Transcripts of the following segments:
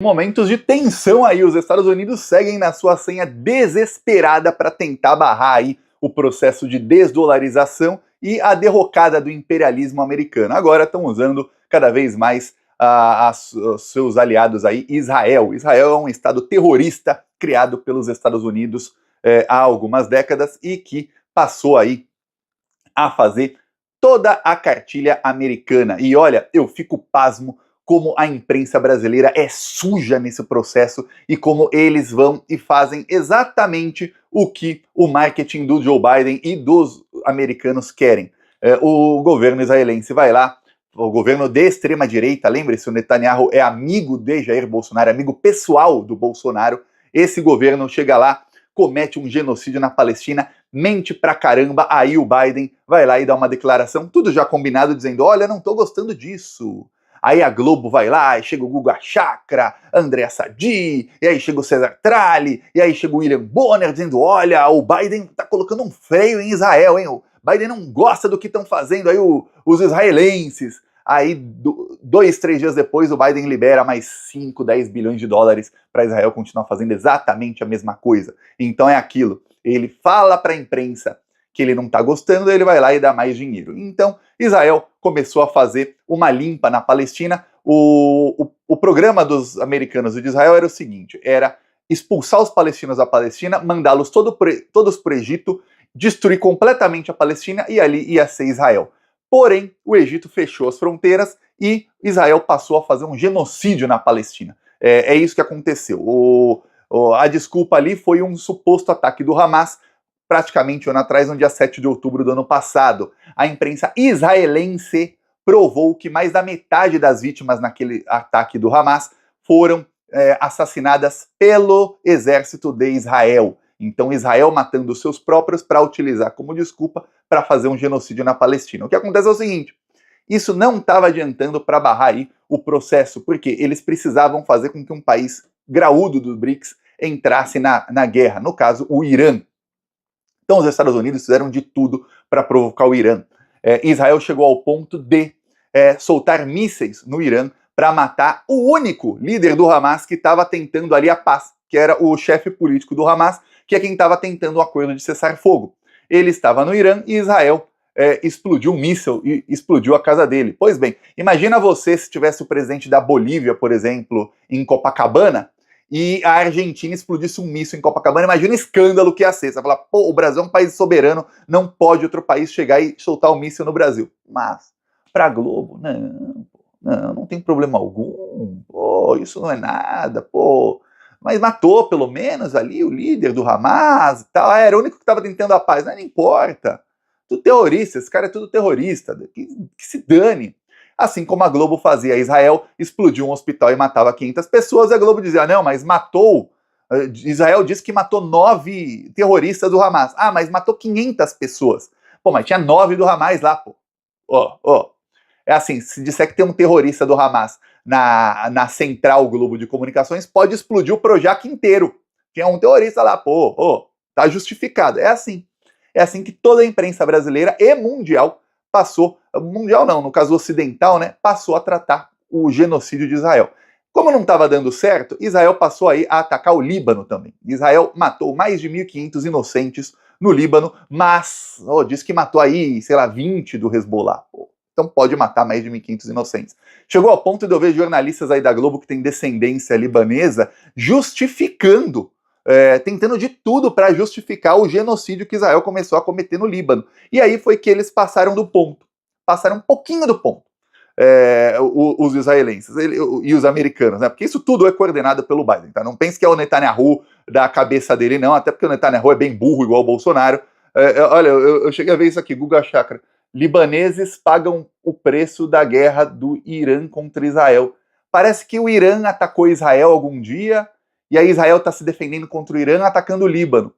Momentos de tensão aí, os Estados Unidos seguem na sua senha desesperada para tentar barrar aí o processo de desdolarização e a derrocada do imperialismo americano. Agora estão usando cada vez mais os seus aliados aí, Israel. Israel é um estado terrorista criado pelos Estados Unidos há algumas décadas e que passou aí a fazer toda a cartilha americana. E olha, eu fico pasmo como a imprensa brasileira é suja nesse processo e como eles vão e fazem exatamente o que o marketing do Joe Biden e dos americanos querem. O governo israelense vai lá, o governo de extrema-direita, lembre-se, o Netanyahu é amigo de Jair Bolsonaro, amigo pessoal do Bolsonaro. Esse governo chega lá, comete um genocídio na Palestina, mente pra caramba, aí o Biden vai lá e dá uma declaração, tudo já combinado, dizendo, olha, não tô gostando disso. Aí a Globo vai lá, e chega o Guga Chakra, Andréa Sadi, e aí chega o César Tralli, e aí chega o William Bonner dizendo, olha, o Biden tá colocando um freio em Israel, hein? O Biden não gosta do que estão fazendo aí os israelenses. Aí, 2, 3 dias depois, o Biden libera mais 5, 10 bilhões de dólares para Israel continuar fazendo exatamente a mesma coisa. Então é aquilo, ele fala para a imprensa que ele não está gostando, ele vai lá e dá mais dinheiro. Então, Israel começou a fazer uma limpa na Palestina. O programa dos americanos e de Israel era o seguinte, era expulsar os palestinos da Palestina, mandá-los todos para o Egito, destruir completamente a Palestina e ali ia ser Israel. Porém, o Egito fechou as fronteiras e Israel passou a fazer um genocídio na Palestina. É isso que aconteceu. A desculpa ali foi um suposto ataque do Hamas, praticamente um ano atrás, no dia 7 de outubro do ano passado. A imprensa israelense provou que mais da metade das vítimas naquele ataque do Hamas foram assassinadas pelo exército de Israel. Então Israel matando os seus próprios para utilizar como desculpa para fazer um genocídio na Palestina. O que acontece é o seguinte, isso não estava adiantando para barrar aí o processo, porque eles precisavam fazer com que um país graúdo dos BRICS entrasse na guerra, no caso o Irã. Então os Estados Unidos fizeram de tudo para provocar o Irã. Israel chegou ao ponto de soltar mísseis no Irã para matar o único líder do Hamas que estava tentando ali a paz, que era o chefe político do Hamas, que é quem estava tentando o acordo de cessar-fogo. Ele estava no Irã e Israel explodiu um míssil e explodiu a casa dele. Pois bem, imagina você se tivesse o presidente da Bolívia, por exemplo, em Copacabana, e a Argentina explodisse um míssil em Copacabana, imagina o escândalo que ia ser. Você vai falar, pô, o Brasil é um país soberano, não pode outro país chegar e soltar um míssil no Brasil. Mas, pra Globo, não tem problema algum, pô, isso não é nada, pô. Mas matou, pelo menos, ali o líder do Hamas e tal, era o único que estava tentando a paz, não importa. Tudo terrorista, esse cara é tudo terrorista, que se dane. Assim como a Globo fazia, Israel explodiu um hospital e matava 500 pessoas, e a Globo dizia, não, mas matou, Israel disse que matou 9 terroristas do Hamas. Ah, mas matou 500 pessoas. Pô, mas tinha 9 do Hamas lá, pô. É assim, se disser que tem um terrorista do Hamas na central Globo de Comunicações, pode explodir o Projac inteiro. Tinha um terrorista lá, tá justificado. É assim que toda a imprensa brasileira e mundial passou, mundial não, no caso ocidental, né, passou a tratar o genocídio de Israel. Como não estava dando certo, Israel passou aí a atacar o Líbano também. Israel matou mais de 1.500 inocentes no Líbano, mas diz que matou aí, sei lá, 20 do Hezbollah. Então pode matar mais de 1.500 inocentes. Chegou ao ponto de eu ver jornalistas aí da Globo que têm descendência libanesa justificando, tentando de tudo para justificar o genocídio que Israel começou a cometer no Líbano. E aí foi que eles passaram do ponto. Passaram um pouquinho do ponto. Os israelenses e os americanos, né? Porque isso tudo é coordenado pelo Biden, tá? Não pense que é o Netanyahu da cabeça dele, não, até porque o Netanyahu é bem burro, igual o Bolsonaro. Olha, eu cheguei a ver isso aqui, Guga Chakra. Libaneses pagam o preço da guerra do Irã contra Israel. Parece que o Irã atacou Israel algum dia, e aí Israel está se defendendo contra o Irã atacando o Líbano.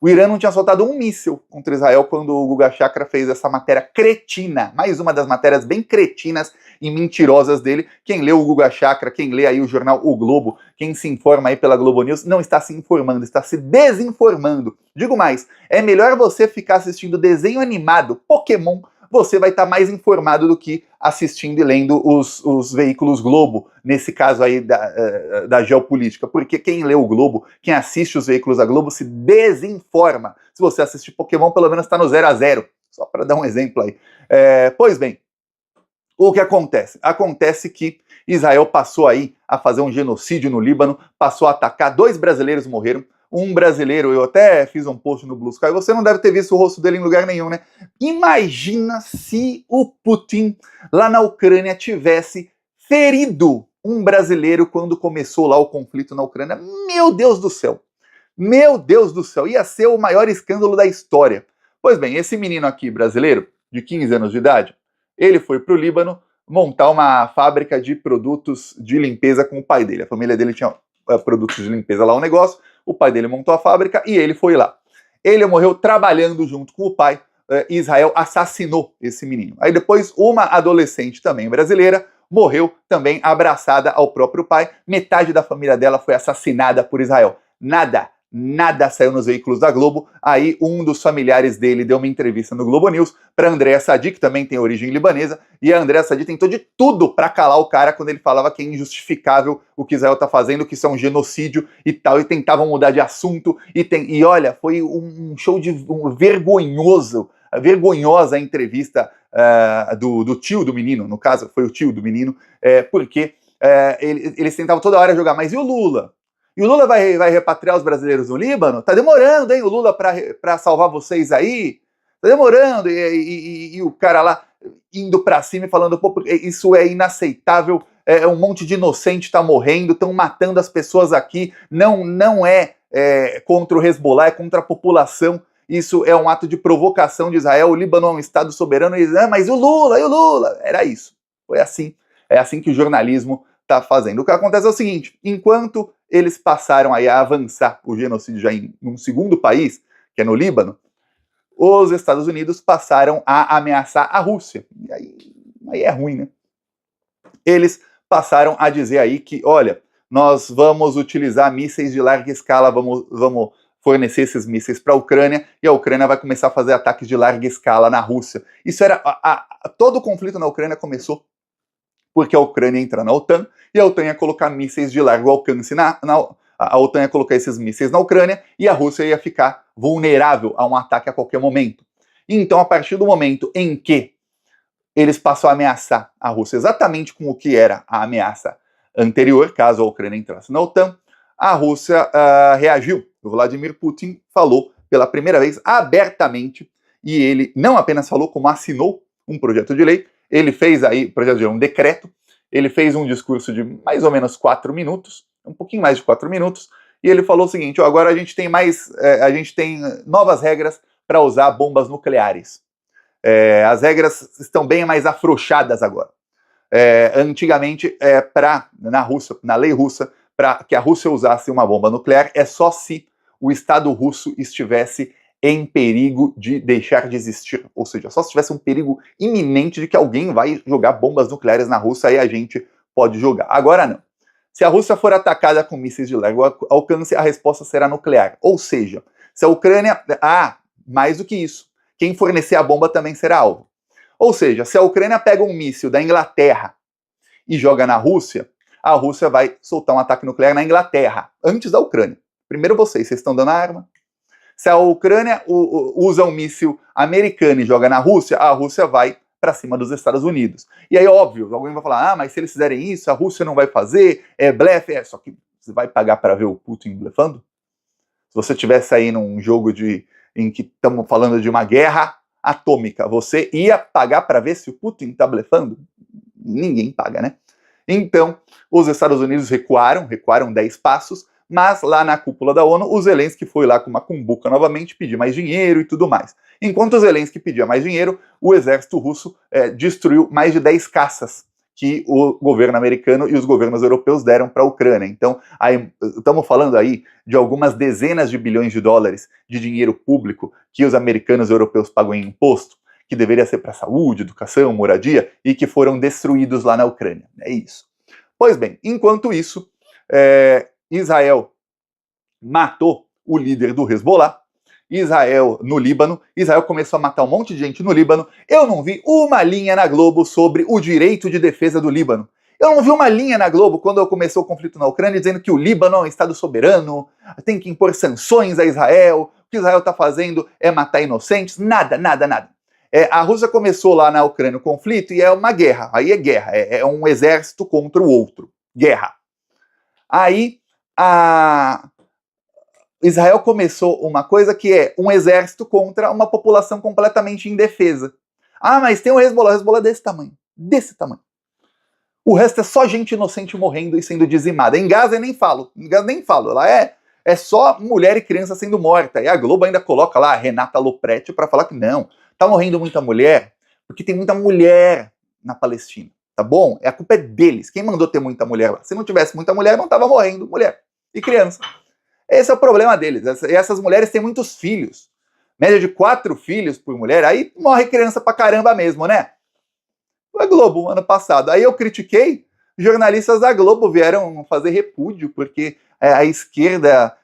O Irã não tinha soltado um míssil contra Israel quando o Guga Chakra fez essa matéria cretina, mais uma das matérias bem cretinas e mentirosas dele. Quem lê o Guga Chakra, quem lê aí o jornal O Globo, quem se informa aí pela Globo News, não está se informando, está se desinformando. Digo mais, é melhor você ficar assistindo desenho animado, Pokémon, você vai estar mais informado do que assistindo e lendo os veículos Globo, nesse caso aí da geopolítica, porque quem lê o Globo, quem assiste os veículos da Globo se desinforma. Se você assistir Pokémon, pelo menos está no 0-0, só para dar um exemplo aí. Pois bem, o que acontece? Acontece que Israel passou aí a fazer um genocídio no Líbano, passou a atacar, 2 brasileiros morreram, um brasileiro, eu até fiz um post no Blue Sky, você não deve ter visto o rosto dele em lugar nenhum, né? Imagina se o Putin, lá na Ucrânia, tivesse ferido um brasileiro quando começou lá o conflito na Ucrânia. Meu Deus do céu! Meu Deus do céu! Ia ser o maior escândalo da história. Pois bem, esse menino aqui, brasileiro, de 15 anos de idade, ele foi para o Líbano montar uma fábrica de produtos de limpeza com o pai dele. A família dele tinha produtos de limpeza lá, um negócio, o pai dele montou a fábrica e ele foi lá. Ele morreu trabalhando junto com o pai, Israel assassinou esse menino. Aí depois uma adolescente também brasileira morreu também abraçada ao próprio pai, metade da família dela foi assassinada por Israel. Nada saiu nos veículos da Globo. Aí um dos familiares dele deu uma entrevista no Globo News para Andréa Sadi, que também tem origem libanesa, e a Andréa Sadi tentou de tudo para calar o cara quando ele falava que é injustificável o que Israel está fazendo, que isso é um genocídio e tal, e tentavam mudar de assunto, e olha, foi um show vergonhosa a entrevista do tio do menino, no caso foi o tio do menino, porque eles tentavam toda hora jogar, mas e o Lula? E o Lula vai repatriar os brasileiros no Líbano? Tá demorando, hein, o Lula para salvar vocês aí? Tá demorando. E o cara lá indo para cima e falando, pô, isso é inaceitável, um monte de inocente tá morrendo, estão matando as pessoas aqui, não é contra o Hezbollah, é contra a população, isso é um ato de provocação de Israel, o Líbano é um estado soberano, e mas e o Lula? Era isso. Foi assim. É assim que o jornalismo está fazendo. O que acontece é o seguinte, enquanto eles passaram aí a avançar o genocídio já em um segundo país, que é no Líbano, os Estados Unidos passaram a ameaçar a Rússia. E aí é ruim, né? Eles passaram a dizer aí que, olha, nós vamos utilizar mísseis de larga escala, vamos fornecer esses mísseis para a Ucrânia, e a Ucrânia vai começar a fazer ataques de larga escala na Rússia. Isso era... todo o conflito na Ucrânia começou porque a Ucrânia entra na OTAN, e a OTAN ia colocar mísseis de largo alcance a OTAN ia colocar esses mísseis na Ucrânia, e a Rússia ia ficar vulnerável a um ataque a qualquer momento. Então, a partir do momento em que eles passam a ameaçar a Rússia exatamente com o que era a ameaça anterior, caso a Ucrânia entrasse na OTAN, a Rússia reagiu. O Vladimir Putin falou pela primeira vez abertamente, e ele não apenas falou, como assinou um projeto de lei. Ele fez aí, projeto de lei, um decreto, ele fez um discurso de mais ou menos 4 minutos, um pouquinho mais de 4 minutos, e ele falou o seguinte, agora a gente tem novas regras para usar bombas nucleares. As regras estão bem mais afrouxadas agora. Antigamente, na Rússia, na lei russa, para que a Rússia usasse uma bomba nuclear, é só se o Estado russo estivesse em perigo de deixar de existir. Ou seja, só se tivesse um perigo iminente de que alguém vai jogar bombas nucleares na Rússia, aí a gente pode jogar. Agora não. Se a Rússia for atacada com mísseis de largo alcance, a resposta será nuclear. Ou seja, se a Ucrânia... mais do que isso. Quem fornecer a bomba também será alvo. Ou seja, se a Ucrânia pega um míssil da Inglaterra e joga na Rússia, a Rússia vai soltar um ataque nuclear na Inglaterra, antes da Ucrânia. Primeiro vocês estão dando a arma. Se a Ucrânia usa um míssil americano e joga na Rússia, a Rússia vai para cima dos Estados Unidos. E aí, óbvio, alguém vai falar, mas se eles fizerem isso, a Rússia não vai fazer, é blefe. Só que você vai pagar para ver o Putin blefando? Se você estivesse aí num jogo em que estamos falando de uma guerra atômica, você ia pagar para ver se o Putin está blefando? Ninguém paga, né? Então, os Estados Unidos recuaram 10 passos, mas lá na cúpula da ONU, o Zelensky foi lá com uma cumbuca novamente, pedir mais dinheiro e tudo mais. Enquanto o Zelensky pedia mais dinheiro, o exército russo destruiu mais de 10 caças que o governo americano e os governos europeus deram para a Ucrânia. Então, estamos falando aí de algumas dezenas de bilhões de dólares de dinheiro público que os americanos e europeus pagam em imposto, que deveria ser para saúde, educação, moradia, e que foram destruídos lá na Ucrânia. É isso. Pois bem, enquanto isso, Israel matou o líder do Hezbollah, Israel no Líbano. Israel começou a matar um monte de gente no Líbano. Eu não vi uma linha na Globo sobre o direito de defesa do Líbano. Eu não vi uma linha na Globo quando começou o conflito na Ucrânia dizendo que o Líbano é um estado soberano, tem que impor sanções a Israel, o que Israel está fazendo é matar inocentes. Nada, nada, nada. A Rússia começou lá na Ucrânia o conflito e é uma guerra. Aí é guerra, é um exército contra o outro. Guerra. Aí Israel começou uma coisa que é um exército contra uma população completamente indefesa. Ah, mas tem o Hezbollah é desse tamanho. Desse tamanho. O resto é só gente inocente morrendo e sendo dizimada. Em Gaza eu nem falo. Em Gaza nem falo. Lá é só mulher e criança sendo morta. E a Globo ainda coloca lá a Renata Lopretti para falar que não. Tá morrendo muita mulher porque tem muita mulher na Palestina. Tá bom? A culpa é deles. Quem mandou ter muita mulher lá? Se não tivesse muita mulher, não tava morrendo mulher e criança. Esse é o problema deles. E essas mulheres têm muitos filhos. Média de 4 filhos por mulher. Aí morre criança pra caramba mesmo, né? A Globo, ano passado. Aí eu critiquei, jornalistas da Globo vieram fazer repúdio, porque a esquerda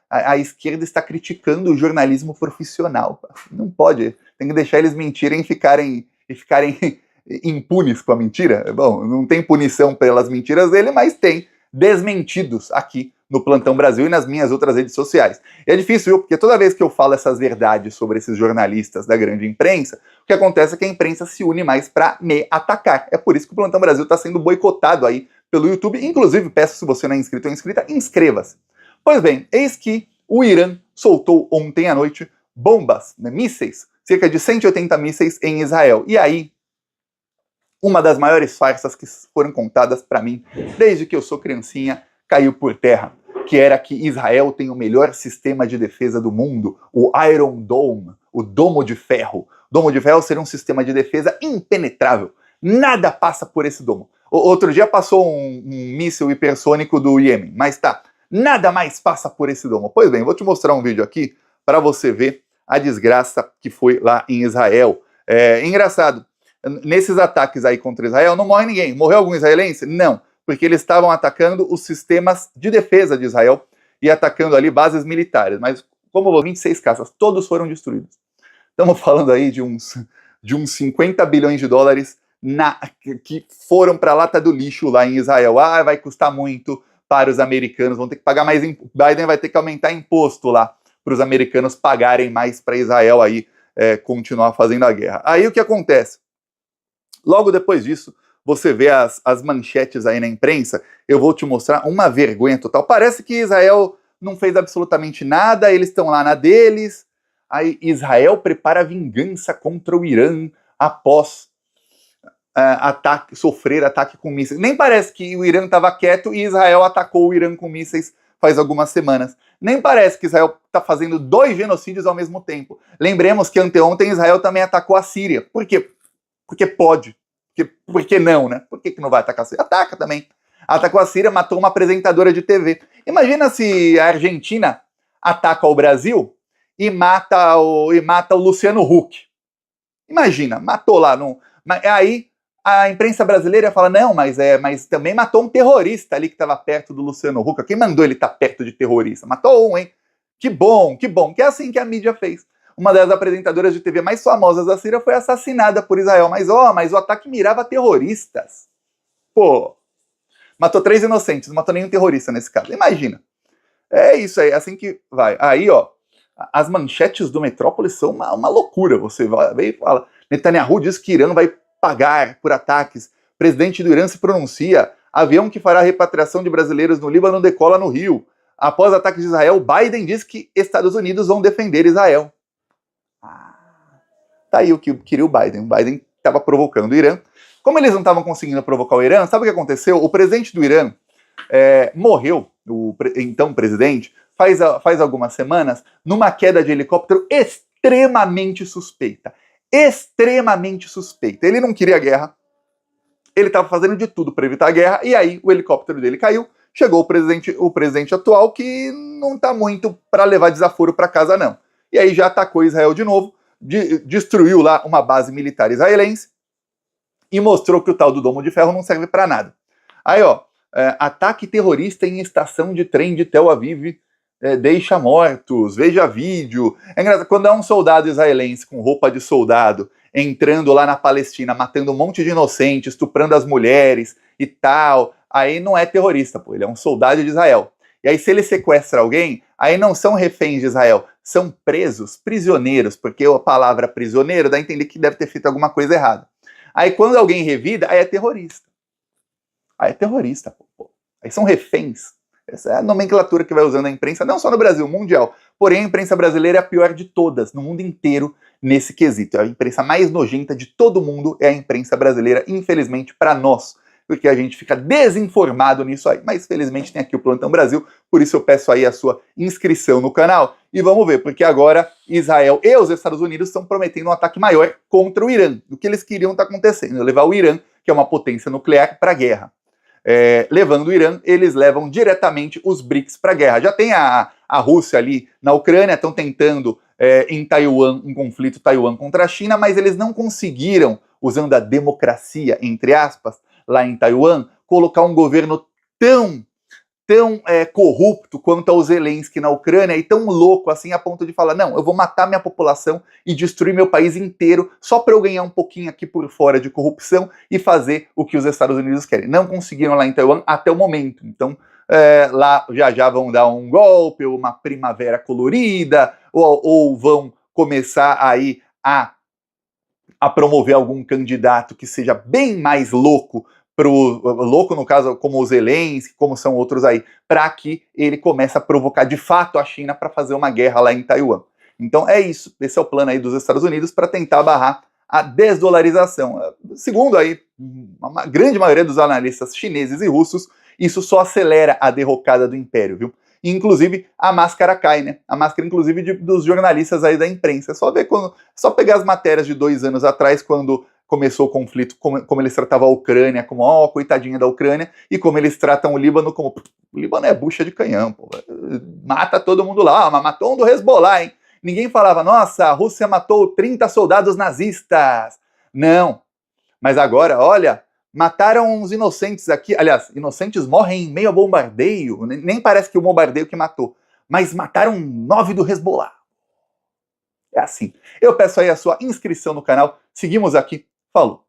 está criticando o jornalismo profissional. Não pode, tem que deixar eles mentirem e ficarem impunes com a mentira. Bom, não tem punição pelas mentiras dele, mas tem desmentidos aqui no Plantão Brasil e nas minhas outras redes sociais. E é difícil, porque toda vez que eu falo essas verdades sobre esses jornalistas da grande imprensa, o que acontece é que a imprensa se une mais para me atacar. É por isso que o Plantão Brasil está sendo boicotado aí pelo YouTube. Inclusive, peço, se você não é inscrito ou inscrita, inscreva-se. Pois bem, eis que o Irã soltou ontem à noite bombas, mísseis, cerca de 180 mísseis em Israel. E aí, uma das maiores farsas que foram contadas para mim, desde que eu sou criancinha, caiu por terra, que era que Israel tem o melhor sistema de defesa do mundo, o Iron Dome, o Domo de Ferro. O Domo de Ferro seria um sistema de defesa impenetrável. Nada passa por esse domo. Outro dia passou um míssil hipersônico do Iêmen, mas tá, nada mais passa por esse domo. Pois bem, vou te mostrar um vídeo aqui para você ver a desgraça que foi lá em Israel. É engraçado, nesses ataques aí contra Israel não morre ninguém. Morreu algum israelense? Não. Porque eles estavam atacando os sistemas de defesa de Israel e atacando ali bases militares. Mas, como 26 caças, todos foram destruídos. Estamos falando aí de uns 50 bilhões de dólares que foram para a lata do lixo lá em Israel. Ah, vai custar muito para os americanos, vão ter que pagar mais. Biden vai ter que aumentar imposto lá para os americanos pagarem mais para Israel aí continuar fazendo a guerra. Aí o que acontece? Logo depois disso, você vê as manchetes aí na imprensa, eu vou te mostrar uma vergonha total. Parece que Israel não fez absolutamente nada, eles estão lá na deles. Aí Israel prepara vingança contra o Irã após sofrer ataque com mísseis. Nem parece que o Irã estava quieto e Israel atacou o Irã com mísseis faz algumas semanas. Nem parece que Israel está fazendo 2 genocídios ao mesmo tempo. Lembremos que anteontem Israel também atacou a Síria. Por quê? Porque pode. Por que não, né? Por que não vai atacar a Síria? Ataca também. Atacou a Síria, matou uma apresentadora de TV. Imagina se a Argentina ataca o Brasil e mata o Luciano Huck. Imagina, matou lá. Aí a imprensa brasileira fala, não, mas também matou um terrorista ali que estava perto do Luciano Huck. Quem mandou ele estar perto de terrorista? Matou um, hein? Que bom, que bom. Que é assim que a mídia fez. Uma das apresentadoras de TV mais famosas da Síria foi assassinada por Israel. Mas o ataque mirava terroristas. Pô, matou 3 inocentes, não matou nenhum terrorista nesse caso. Imagina. É isso aí, é assim que vai. Aí, as manchetes do Metrópolis são uma loucura. Você vem e fala, Netanyahu diz que Irã vai pagar por ataques. Presidente do Irã se pronuncia. Avião que fará repatriação de brasileiros no Líbano decola no Rio. Após ataques de Israel, Biden diz que Estados Unidos vão defender Israel. Tá aí o que queria o Biden. O Biden estava provocando o Irã. Como eles não estavam conseguindo provocar o Irã, sabe o que aconteceu? O presidente do Irã morreu, então presidente, faz algumas semanas, numa queda de helicóptero extremamente suspeita. Extremamente suspeita. Ele não queria guerra, ele estava fazendo de tudo para evitar a guerra, e aí o helicóptero dele caiu, chegou o presidente atual, que não está muito para levar desaforo para casa, não. E aí já atacou Israel de novo, destruiu lá uma base militar israelense, e mostrou que o tal do Domo de Ferro não serve para nada. Aí, ataque terrorista em estação de trem de Tel Aviv deixa mortos, veja vídeo. É engraçado, quando é um soldado israelense com roupa de soldado entrando lá na Palestina, matando um monte de inocentes, estuprando as mulheres e tal, aí não é terrorista, pô, ele é um soldado de Israel. E aí, se ele sequestra alguém, aí não são reféns de Israel, são presos, prisioneiros, porque a palavra prisioneiro dá a entender que deve ter feito alguma coisa errada. Aí, quando alguém revida, aí é terrorista. Aí é terrorista, pô. Aí são reféns. Essa é a nomenclatura que vai usando a imprensa, não só no Brasil, mundial. Porém, a imprensa brasileira é a pior de todas, no mundo inteiro, nesse quesito. A imprensa mais nojenta de todo mundo é a imprensa brasileira, infelizmente, para nós. Porque a gente fica desinformado nisso aí. Mas, felizmente, tem aqui o Plantão Brasil, por isso eu peço aí a sua inscrição no canal. E vamos ver, porque agora Israel e os Estados Unidos estão prometendo um ataque maior contra o Irã. O que eles queriam está acontecendo, levar o Irã, que é uma potência nuclear, para a guerra. Levando o Irã, eles levam diretamente os BRICS para a guerra. Já tem a Rússia ali na Ucrânia, estão tentando em Taiwan, um conflito Taiwan contra a China, mas eles não conseguiram, usando a democracia, entre aspas, lá em Taiwan, colocar um governo tão corrupto quanto ao Zelensky na Ucrânia e tão louco assim a ponto de falar, não, eu vou matar minha população e destruir meu país inteiro só para eu ganhar um pouquinho aqui por fora de corrupção e fazer o que os Estados Unidos querem. Não conseguiram lá em Taiwan até o momento. Então, lá já vão dar um golpe, ou uma primavera colorida, ou vão começar aí a promover algum candidato que seja bem mais louco, louco no caso como o Zelensky, como são outros aí, para que ele comece a provocar de fato a China para fazer uma guerra lá em Taiwan. Então é isso, esse é o plano aí dos Estados Unidos para tentar barrar a desdolarização. Segundo aí a grande maioria dos analistas chineses e russos, isso só acelera a derrocada do império, viu? E, inclusive, a máscara cai, né? A máscara, inclusive, dos jornalistas aí da imprensa. É só ver só pegar as matérias de 2 anos atrás, quando começou o conflito, como eles tratavam a Ucrânia, como, coitadinha da Ucrânia, e como eles tratam o Líbano como, o Líbano é bucha de canhão, pô. Mata todo mundo lá, mas matou um do Hezbollah, hein? Ninguém falava, nossa, a Rússia matou 30 soldados nazistas. Não. Mas agora, olha, mataram uns inocentes aqui. Aliás, inocentes morrem em meio a bombardeio. Nem parece que o bombardeio que matou. Mas mataram 9 do Hezbollah. É assim. Eu peço aí a sua inscrição no canal. Seguimos aqui. Falou!